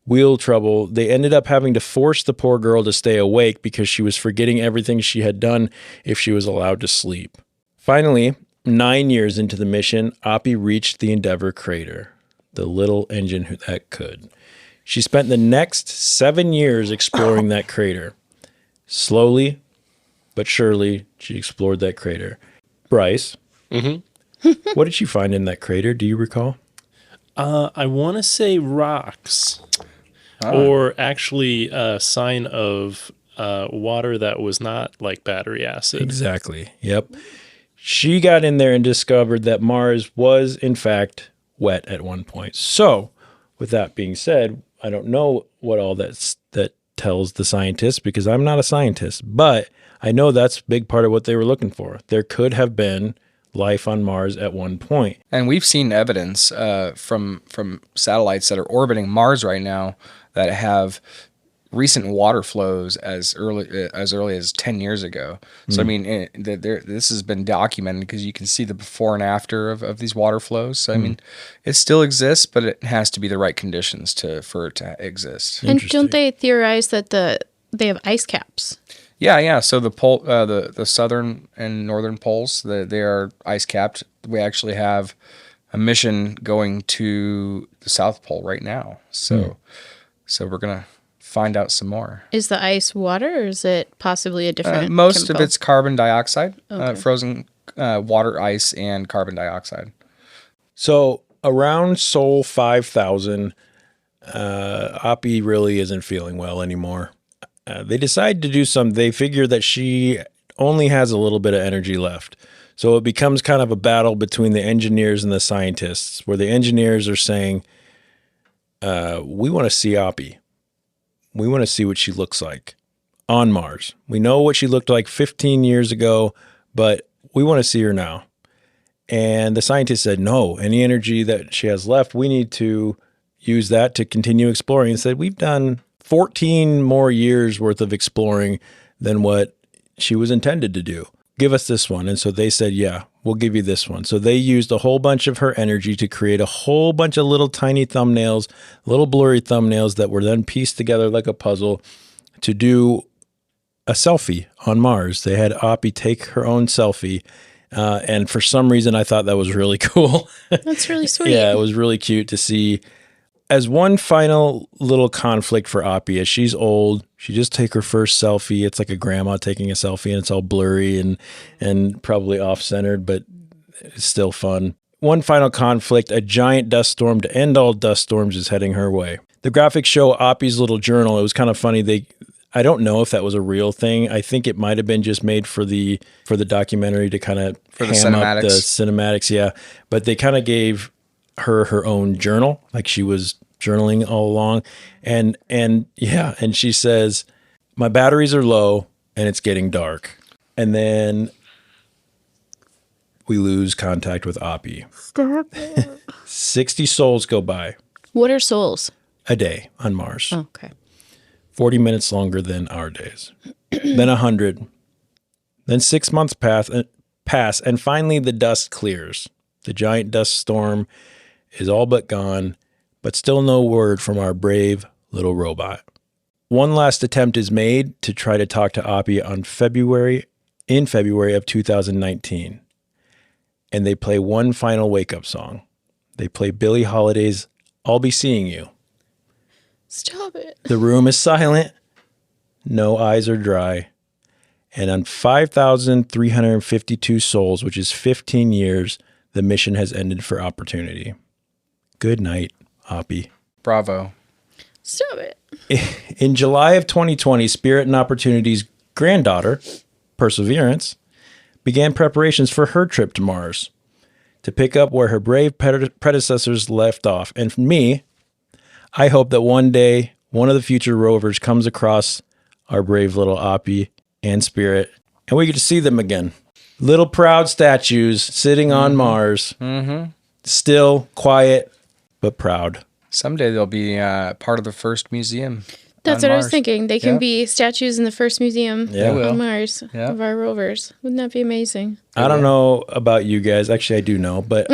wheel trouble. They ended up having to force the poor girl to stay awake because she was forgetting everything she had done if she was allowed to sleep. Finally, 9 years into the mission, Oppy reached the Endeavour crater, the little engine that could. She spent the next 7 years exploring that crater. Slowly, but surely, she explored that crater. Brice, what did she find in that crater? Do you recall? I want to say rocks, or actually a sign of water that was not like battery acid. Exactly. Yep. She got in there and discovered that Mars was, in fact, wet at one point. So, with that being said, I don't know what all that tells the scientists because I'm not a scientist, but I know that's a big part of what they were looking for. There could have been life on Mars at one point. And we've seen evidence from satellites that are orbiting Mars right now that have recent water flows as early as 10 years ago. So I mean, this has been documented because you can see the before and after of these water flows. So I mean, it still exists, but it has to be the right conditions for it to exist. And don't they theorize that they have ice caps? Yeah. So the southern and northern poles, they are ice capped. We actually have a mission going to the South Pole right now. So we're gonna find out some more. Is the ice water, or is it possibly a different? Most chemical? of it's carbon dioxide, Okay. frozen water, ice, and carbon dioxide. So around Sol 5000, Oppy really isn't feeling well anymore. They decide to do they figure that she only has a little bit of energy left. So it becomes kind of a battle between the engineers and the scientists, where the engineers are saying, we want to see Oppy. We want to see what she looks like on Mars. We know what she looked like 15 years ago, but we want to see her now. And the scientists said, no, any energy that she has left, we need to use that to continue exploring. And said, we've done 14 more years worth of exploring than what she was intended to do. Give us this one. And so they said, yeah, we'll give you this one. So they used a whole bunch of her energy to create a whole bunch of little tiny thumbnails, little blurry thumbnails that were then pieced together like a puzzle to do a selfie on Mars. They had Oppy take her own selfie. And for some reason, I thought that was really cool. That's really sweet. Yeah, it was really cute to see. As one final little conflict for Oppy, as she's old, she just take her first selfie. It's like a grandma taking a selfie, and it's all blurry and probably off-centered, but it's still fun. One final conflict, a giant dust storm to end all dust storms is heading her way. The graphics show Oppy's little journal. It was kind of funny. I don't know if that was a real thing. I think it might have been just made for the documentary to kind of ham up the cinematics. Yeah, but they kind of gave her own journal, like she was journaling all along. And she says, my batteries are low and it's getting dark. And then we lose contact with Oppy. Stop it. 60 souls go by. What are souls? A day on Mars. Oh, okay. 40 minutes longer than our days. Then 100. Then 6 months pass, and finally the dust clears. The giant dust storm is all but gone, but still no word from our brave little robot. One last attempt is made to try to talk to Oppy in February of 2019. And they play one final wake-up song. They play Billie Holiday's I'll Be Seeing You. Stop it. The room is silent. No eyes are dry. And on 5,352 souls, which is 15 years, the mission has ended for Opportunity. Good night, Oppy. Bravo. Stop it. In July of 2020, Spirit and Opportunity's granddaughter, Perseverance, began preparations for her trip to Mars to pick up where her brave predecessors left off. And for me, I hope that one day one of the future rovers comes across our brave little Oppy and Spirit, and we get to see them again. Little proud statues sitting on Mars. Mm-hmm. Still quiet, but proud. Someday they'll be part of the first museum. That's on what I was Mars. thinking. They can be statues in the first museum Yeah. They will. on Mars of our rovers. Wouldn't that be amazing? I don't know about you guys. Actually, I do know, but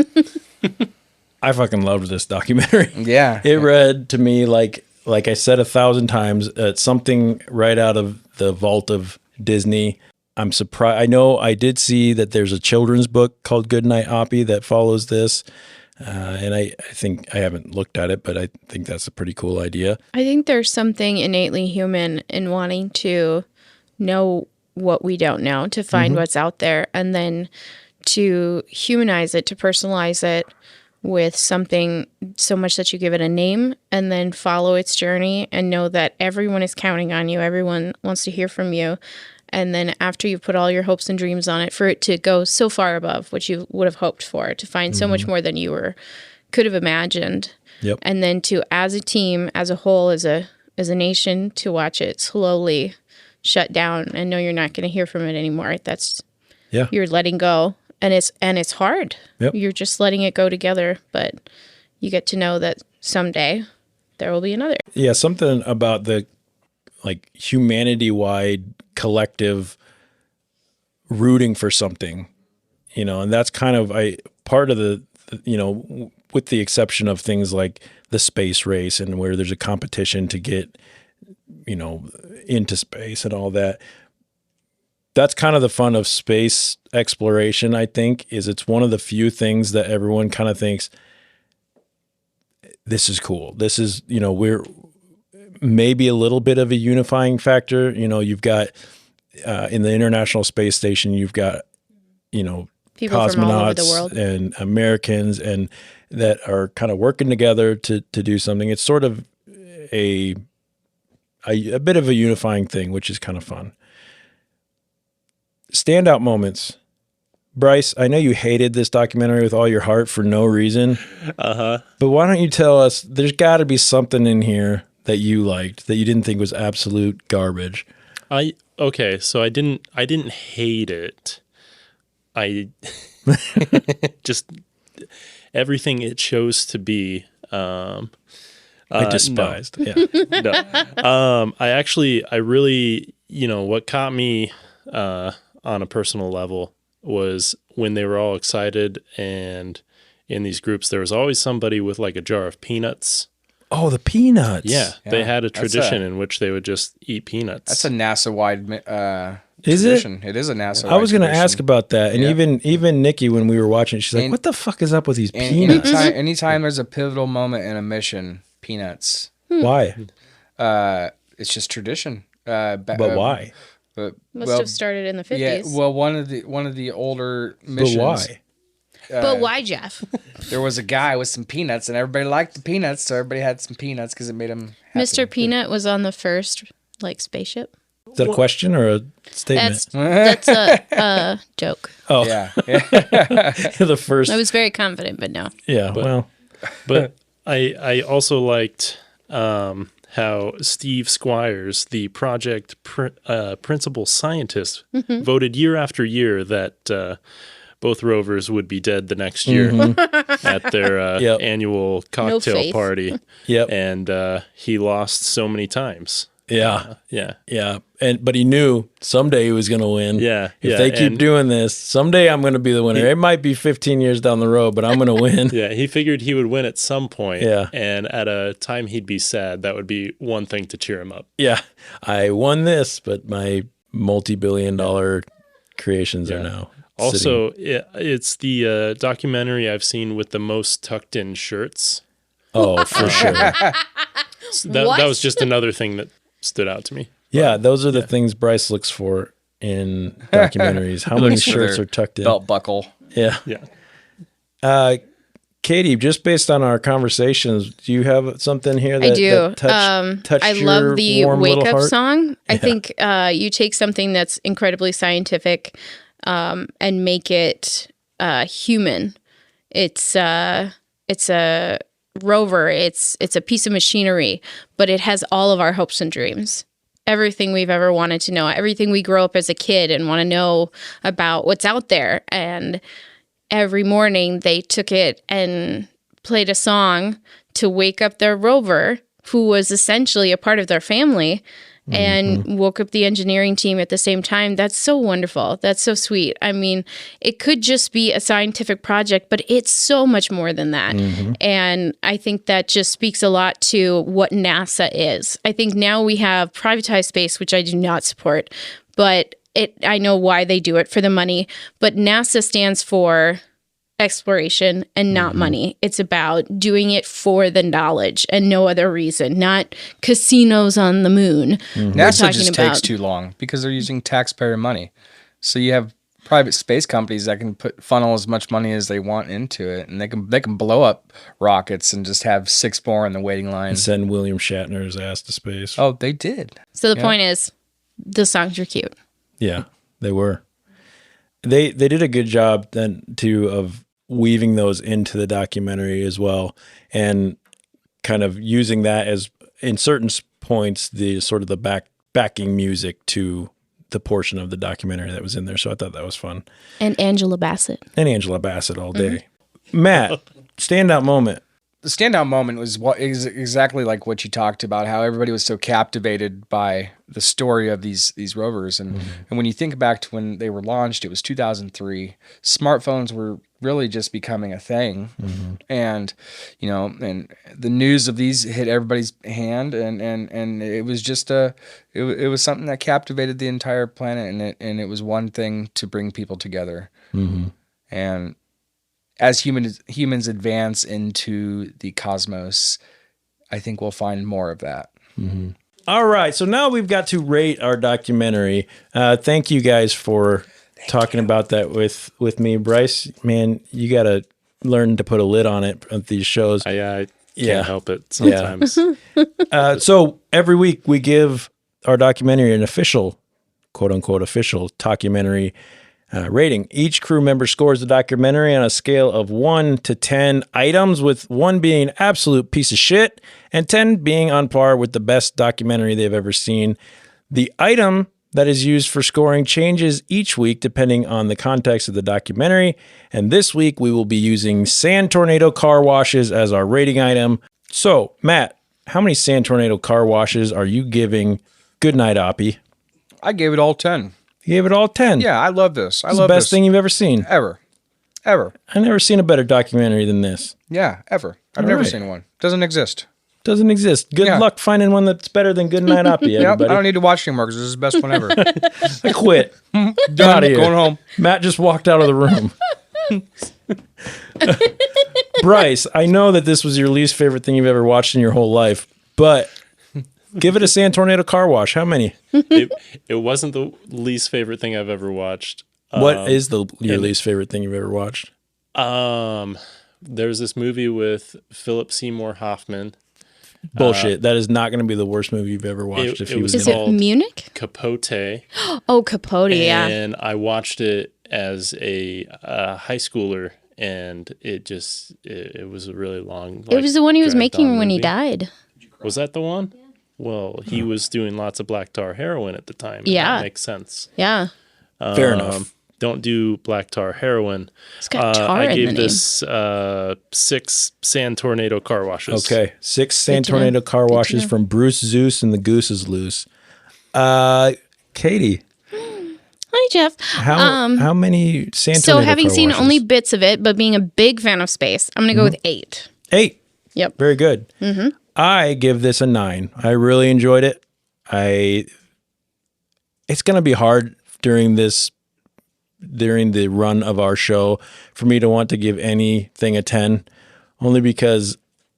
I fucking loved this documentary. Yeah. It read to me like I said 1,000 times, something right out of the vault of Disney. I'm surprised. I know I did see that there's a children's book called Good Night Oppy that follows this. And I think I haven't looked at it, but I think that's a pretty cool idea. I think there's something innately human in wanting to know what we don't know, to find what's out there, and then to humanize it, to personalize it with something so much that you give it a name and then follow its journey and know that everyone is counting on you. Everyone wants to hear from you. And then after you put all your hopes and dreams on it, for it to go so far above what you would have hoped for, to find so much more than you could have imagined. Yep. And then to, as a team, as a whole, as a nation, to watch it slowly shut down and know you're not going to hear from it anymore. You're letting go. And it's hard. Yep. You're just letting it go together, but you get to know that someday there will be another. Yeah, something about the like humanity-wide collective rooting for something, and that's kind of part of the with the exception of things like the space race and where there's a competition to get, into space and all that. That's kind of the fun of space exploration, I think, is it's one of the few things that everyone kind of thinks, this is cool. This is, we're maybe a little bit of a unifying factor. You've got in the International Space Station, you've got, People cosmonauts from all over the world. and Americans and that are kind of working together to do something. It's sort of a bit of a unifying thing, which is kind of fun. Standout moments. Brice, I know you hated this documentary with all your heart for no reason. Uh-huh. But why don't you tell us, there's got to be something in here that you liked that you didn't think was absolute garbage. Okay, so I didn't hate it. I just everything it chose to be. I despised. No. Yeah. No. I really, what caught me on a personal level was when they were all excited, and in these groups there was always somebody with like a jar of peanuts. Oh, the peanuts. Yeah, they Yeah, had a that's tradition in which they would just eat peanuts. That's a NASA-wide Is it? tradition. It is a NASA-wide I was going to tradition. ask about that. And Yeah. even Nikki, when we were watching, she's like, And- what the fuck is up with these And peanuts? anytime there's a pivotal moment in a mission, peanuts. Why? It's just tradition. But why? But, Must well, have started in the 50s. yeah. Well, one of the older But missions. why? But why, Jeff? There was a guy with some peanuts, and everybody liked the peanuts, so everybody had some peanuts because it made them happy. Mr. Peanut was on the first spaceship. Is that a question or a statement? That's a joke. Oh, Yeah. the first. I was very confident, but no. Yeah, well, But I also liked how Steve Squires, the project principal scientist, voted year after year that both rovers would be dead the next year at their Yep. annual cocktail faith. party. Yep. And he lost so many times. yeah, Yeah. yeah. But he knew someday he was going to win. Yeah, If yeah, they keep and- doing this, someday I'm going to be the winner. It might be 15 years down the road, but I'm going to win. Yeah, he figured he would win at some point. Yeah. And at a time he'd be sad, that would be one thing to cheer him up. Yeah, I won this, but my multi-billion-dollar creations are now Also, it's the documentary I've seen with the most tucked in shirts. Oh, for sure. That was just another thing that stood out to me. Yeah, those are the things Brice looks for in documentaries. How many For shirts their are tucked in? belt buckle. Yeah. Yeah. Katie, just based on our conversations, do you have something here that, I do. that touched I your love the warm wake little up heart? song. I think you take something that's incredibly scientific and make it human. It's a rover. It's a piece of machinery, but it has all of our hopes and dreams. Everything we've ever wanted to know, everything we grow up as a kid and want to know about what's out there. And every morning they took it and played a song to wake up their rover, who was essentially a part of their family, and woke up the engineering team at the same time. That's so wonderful. That's so sweet. I mean, it could just be a scientific project, but it's so much more than that. And I think that just speaks a lot to what NASA is. I think now we have privatized space, which I do not support, but I know why they do it, for the money. But NASA stands for exploration and not money. It's about doing it for the knowledge and no other reason, not casinos on the moon. NASA just takes too long because they're using taxpayer money. So you have private space companies that can funnel as much money as they want into it, and they can blow up rockets and just have 6 more in the waiting line. And send William Shatner's ass to space. Oh, they did. So the point is, the songs are cute. Yeah, they were. They did a good job then too of weaving those into the documentary as well, and kind of using that as, in certain points, the sort of the backing music to the portion of the documentary that was in there. So I thought that was fun. And Angela Bassett. And Angela Bassett all day. Matt, standout moment. The standout moment was what is exactly like what you talked about, how everybody was so captivated by the story of these rovers. And when you think back to when they were launched, it was 2003. Smartphones were really just becoming a thing. And, you know, and the news of these hit everybody's hand, and it was just it was something that captivated the entire planet, and it was one thing to bring people together. And as humans advance into the cosmos, I think we'll find more of that. All right, so now we've got to rate our documentary. Thank you guys for talking about that with me. Brice, man, you got to learn to put a lid on it at these shows. I can't help it sometimes. So every week we give our documentary an official, quote unquote, official documentary rating. Each crew member scores the documentary on a scale of 1 to 10 items, with 1 being an absolute piece of shit and 10 being on par with the best documentary they've ever seen. The item that is used for scoring changes each week depending on the context of the documentary. And this week we will be using sand tornado car washes as our rating item. So, Matt, how many sand tornado car washes are you giving Good Night Oppy? I gave it all 10. You gave it all 10. Yeah, I love this. I It's love the best this. thing you've ever seen. Ever. I've never seen a better documentary than this. Yeah, ever. I've All never right. seen one. Doesn't exist. Doesn't exist. Good Yeah. luck finding one that's better than Good Night Oppy, Yep, everybody. I don't need to watch anymore because this is the best one ever. I quit. Done. Outta here. Going home. Matt just walked out of the room. Brice, I know that this was your least favorite thing you've ever watched in your whole life, but give it a sand tornado car wash. How many? It wasn't the least favorite thing I've ever watched. What is your least favorite thing you've ever watched? There's this movie with Philip Seymour Hoffman, Bullshit. That is not going to be the worst movie you've ever watched if it he was was Is in it called Munich? Capote. Oh, Capote, yeah. And I watched it as a high schooler, and it was a really long. It was the one he was dragged making on when he movie. died. Was that the one? Well, he was doing lots of black tar heroin at the time. and Yeah. that makes sense. Yeah. Fair enough. Don't do black tar heroin. It's got tar I in the gave name. this 6 sand tornado car washes. Okay. 6 sand Good to know. tornado car Good to washes know. from Bruce Zeus and the Goose is Loose. Katie, Hi, Jeff. how many sand So tornado having car seen washes? only bits of it, but being a big fan of space, I'm going to go with 8. 8. Yep. Very good. I give this a 9. I really enjoyed it. It's going to be hard during the run of our show for me to want to give anything a 10, only because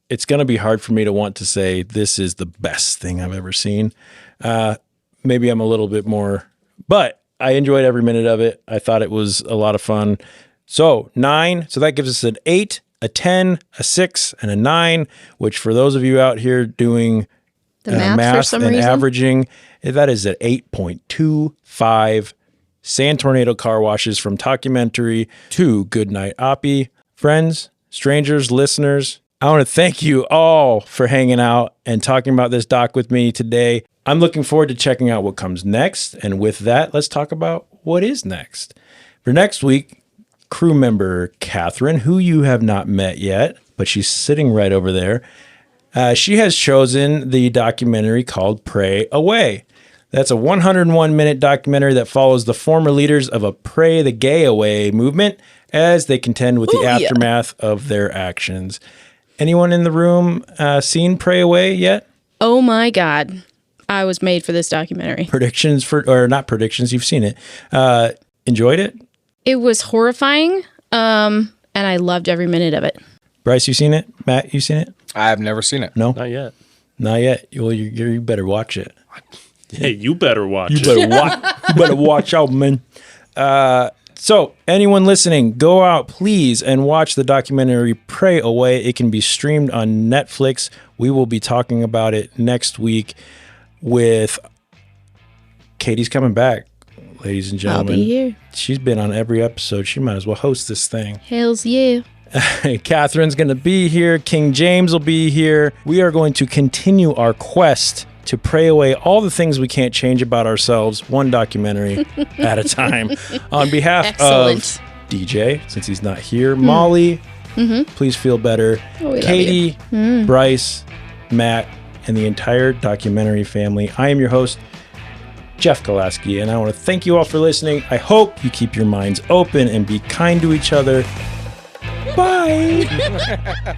it's going to be hard for me to want to say this is the best thing I've ever seen. Maybe I'm a little bit more, but I enjoyed every minute of it. I thought it was a lot of fun. So 9. So that gives us an 8, a 10, a 6, and a 9, which for those of you out here doing The math for some and reason. averaging, that is at 8.25 Sand Tornado Car Washes from Talkumentary to Good Night Oppy. Friends, strangers, listeners, I want to thank you all for hanging out and talking about this doc with me today. I'm looking forward to checking out what comes next. And with that, let's talk about what is next. For next week, crew member Catherine, who you have not met yet, but she's sitting right over there. She has chosen the documentary called Pray Away. That's a 101-minute documentary that follows the former leaders of a Pray the Gay Away movement as they contend with the aftermath of their actions. Anyone in the room seen Pray Away yet? Oh my God. I was made for this documentary. Predictions for, or not predictions, you've seen it. Enjoyed it? It was horrifying, and I loved every minute of it. Brice, you seen it? Matt, you seen it? I've never seen it. No? Not yet. Not yet. Well, you better watch it. Hey, you better watch it. You better watch out, man. So anyone listening, go out, please, and watch the documentary Pray Away. It can be streamed on Netflix. We will be talking about it next week with Katy's coming back, ladies and I'll gentlemen. be here. She's been on every episode. She might as well host this thing. Hells yeah. Catherine's going to be here. King James will be here. We are going to continue our quest to pray away all the things we can't change about ourselves, one documentary at a time. On behalf Excellent. of DJ, since he's not here, Molly, please feel better. Oh, we love Katy, Brice, Matt, and the entire documentary family. I am your host, Jeff Kolaski, and I want to thank you all for listening. I hope you keep your minds open and be kind to each other. Bye.